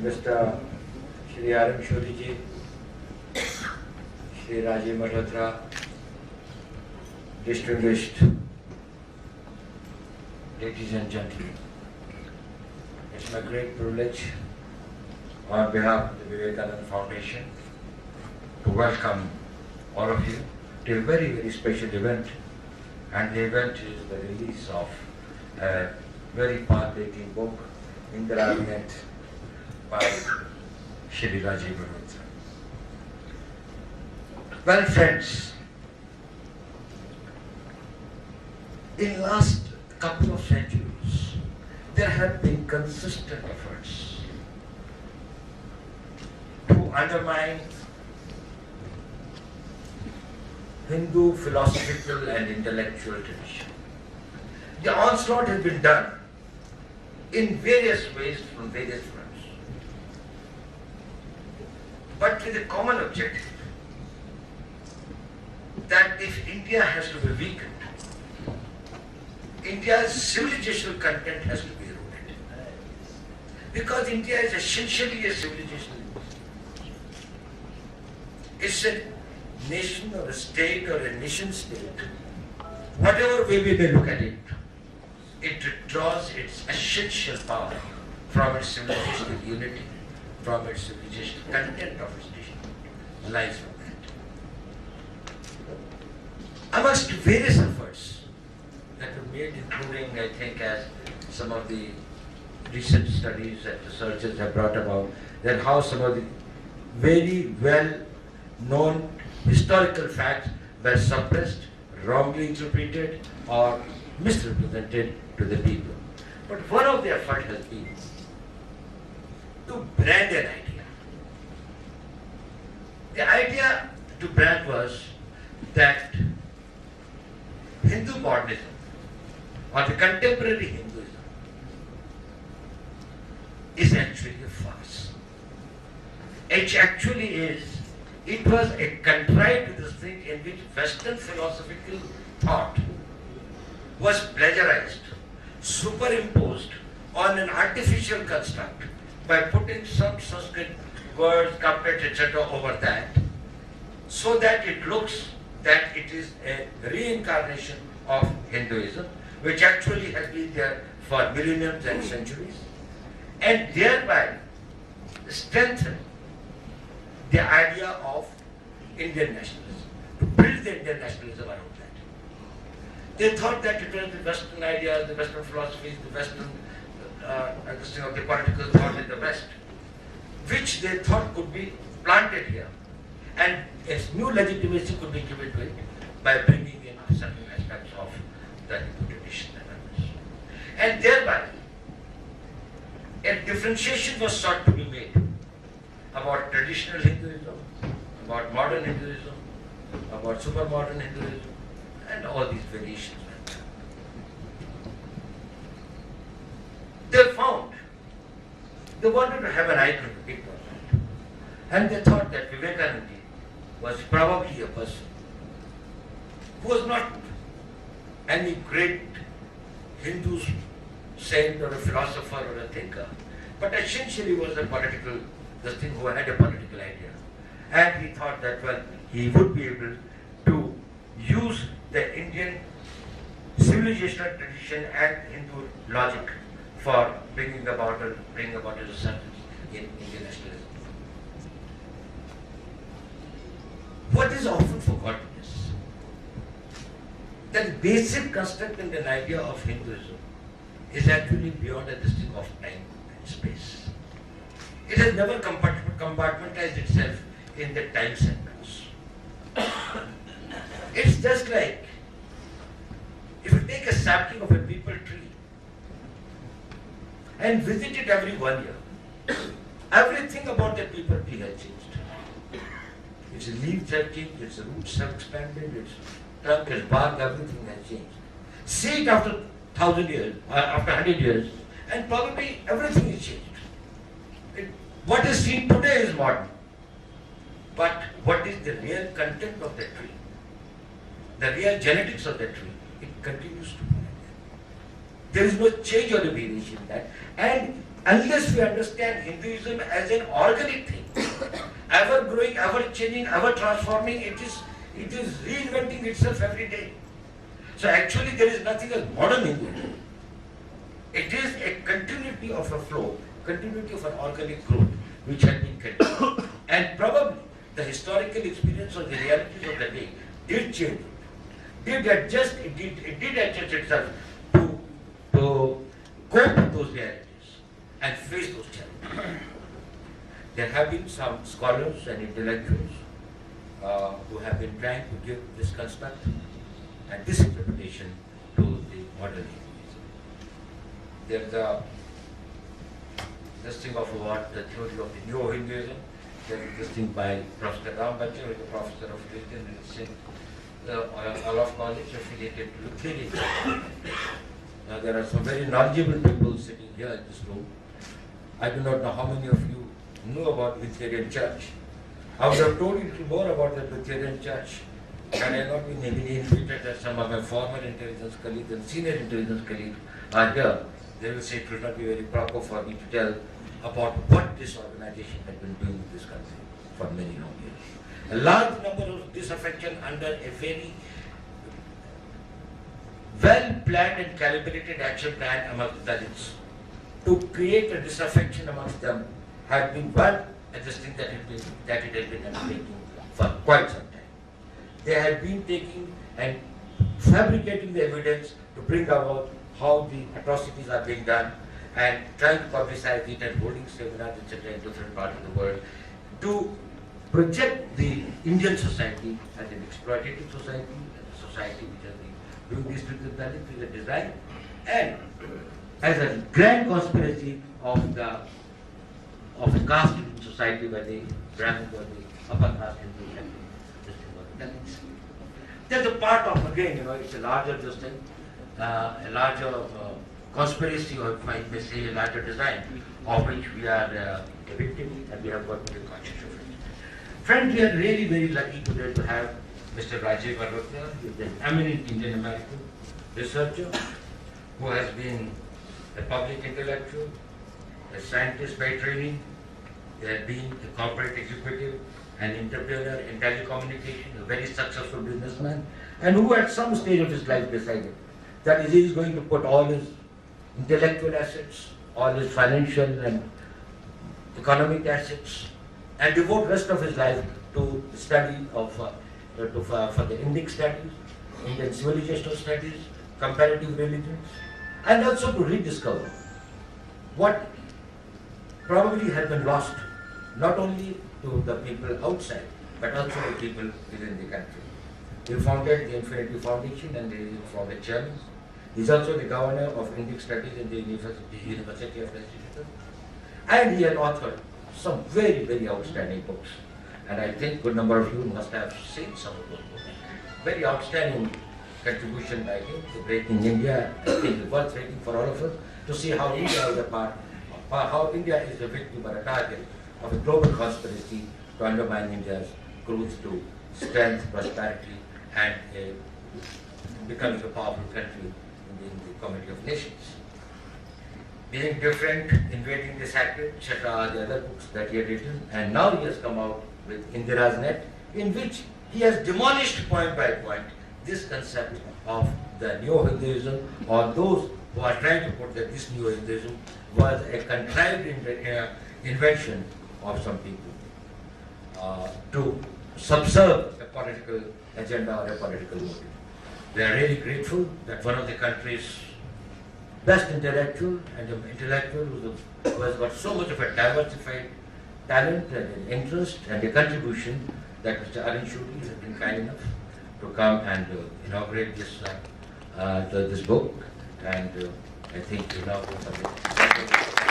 Mr. Shri R.M. Shodiji, Shri Rajiv Malhotra, distinguished ladies and gentlemen, it's my great privilege on behalf of the Vivekananda Foundation to welcome all of you to a very, very special event, and the event is the release of a very path-breaking book, Indra by Shri Rajiv Malhotra. Well, friends, in last couple of centuries, there have been consistent efforts to undermine Hindu philosophical and intellectual tradition. The onslaught has been done in various ways from various fronts, but with a common objective that if India has to be weakened, India's civilizational content has to be eroded. Because India is essentially a civilization. It's a nation or a state or a nation state. Whatever way we may look at it, it draws its essential power from its civilizational unity, from its civilizational content of its nation, lies from that. Amongst various efforts that were made, including, I think, as some of the recent studies that researchers have brought about, that how some of the very well-known historical facts were suppressed, wrongly interpreted, or misrepresented to the people. But one of the efforts has been to brand an idea. The idea to brand was that Hindu modernism, or the contemporary Hinduism, is actually a farce. It was a contrived thing in which Western philosophical thought was plagiarized, superimposed on an artificial construct by putting some Sanskrit words, couplets, etc. over that, so that it looks that it is a reincarnation of Hinduism, which actually has been there for millenniums and centuries, and thereby strengthen the idea of Indian nationalism, to build the Indian nationalism around that. They thought that it was the Western ideas, the Western philosophies, the Western understanding of the political thought in the West, which they thought could be planted here, and a new legitimacy could be given to it by bringing in certain aspects of the Hindu tradition and others. And thereby, a differentiation was sought to be made about traditional Hinduism, about modern Hinduism, about super-modern Hinduism, and all these variations. They found, they wanted to have an icon to pick on, and they thought that Vivekananda was probably a person who was not any great Hindu saint or a philosopher or a thinker, but essentially was a political, who had a political idea. And he thought that, well, he would be able to use the Indian civilizational tradition and Hindu logic for bringing about a resurgence in Indian nationalism. What is often forgotten is that basic construct and an idea of Hinduism is actually beyond a distinct of time and space. It has never compartmentalized itself in the time segments. It's just like if you take a sapling of a maple tree and visit it every 1 year, everything about that maple tree has changed. Its leaves have changed, its roots have expanded, its trunk, its bark, everything has changed. See it after 1,000 years, after 100 years, and probably everything is changed. What is seen today is modern. But what is the real content of that tree? The real genetics of that tree, it continues to be like that. There is no change or variation in that. And unless we understand Hinduism as an organic thing, ever growing, ever changing, ever transforming, it is reinventing itself every day. So actually there is nothing as modern Hinduism. It is a continuity of a flow, continuity of an organic growth which had been continued. And probably the historical experience or the realities of the day did change it, did adjust, it did adjust itself to cope with those realities and face those challenges. There have been some scholars and intellectuals who have been trying to give this construct and this interpretation to the modern Hinduism. There's this thing of what the theory of the Neo Hinduism. There is this thing by Professor Ram Bachchan, who is a professor of religion in Olaf College, affiliated to Lutheran. Now there are some very knowledgeable people sitting here in this room. I do not know how many of you know about Lutheran Church. I would have told you more about the Lutheran Church had I not been invited as some of my former intelligence colleagues and senior intelligence colleagues are here. They will say it will not be very proper for me to tell about what this organization had been doing in this country for many long years. A large number of disaffection under a very well-planned and calibrated action plan amongst Dalits to create a disaffection amongst them had been one thing that it had been undertaking for quite some time. They had been taking and fabricating the evidence to bring about how the atrocities are being done and trying to publicize it and holding seminars, etc. in different parts of the world to project the Indian society as an exploitative society, as a society which has been doing this with the Dalits with a design, and as a grand conspiracy of the caste society where the Brahmins or the upper caste Hindus have been Dalits. There's a part of, again, it's a larger thing, a larger conspiracy, or if I may say a larger design, of which we are a victim and we have got to be conscious of it. Friends, we are really very lucky today to have Mr. Rajiv Arvatia, who is an eminent Indian American researcher who has been a public intellectual, a scientist by training. He has been a corporate executive, an entrepreneur in telecommunication, a very successful businessman, and who at some stage of his life decided that he is going to put all his intellectual assets, all his financial and economic assets, and devote rest of his life to the study of for the Indic studies, Indian civilizational studies, comparative religions, and also to rediscover what probably had been lost, not only to the people outside, but also the people within the country. He founded the Infinity Foundation and he is former chairman. He is also the governor of Indic Studies in the University of Leicester. And he had authored some very, very outstanding books. And I think a good number of you must have seen some of those books. Very outstanding contribution by him to breaking India. I think it's worth reading for all of us to see how India is how India is a victim or a target of a global conspiracy to undermine India's growth to strength, prosperity, and becoming a powerful country in the community of nations. Being different, invading the sacred, etc. are the other books that he had written, and now he has come out with Indira's Net, in which he has demolished point by point this concept of the Neo-Hinduism, or those who are trying to put that this Neo-Hinduism was a contrived invention of some people to subserve a political agenda or a political motive. We are really grateful that one of the country's best intellectual and an intellectual who has got so much of a diversified talent and an interest and a contribution, that Mr. Arun Shuri has been kind enough to come and inaugurate this book, and I think we now go for the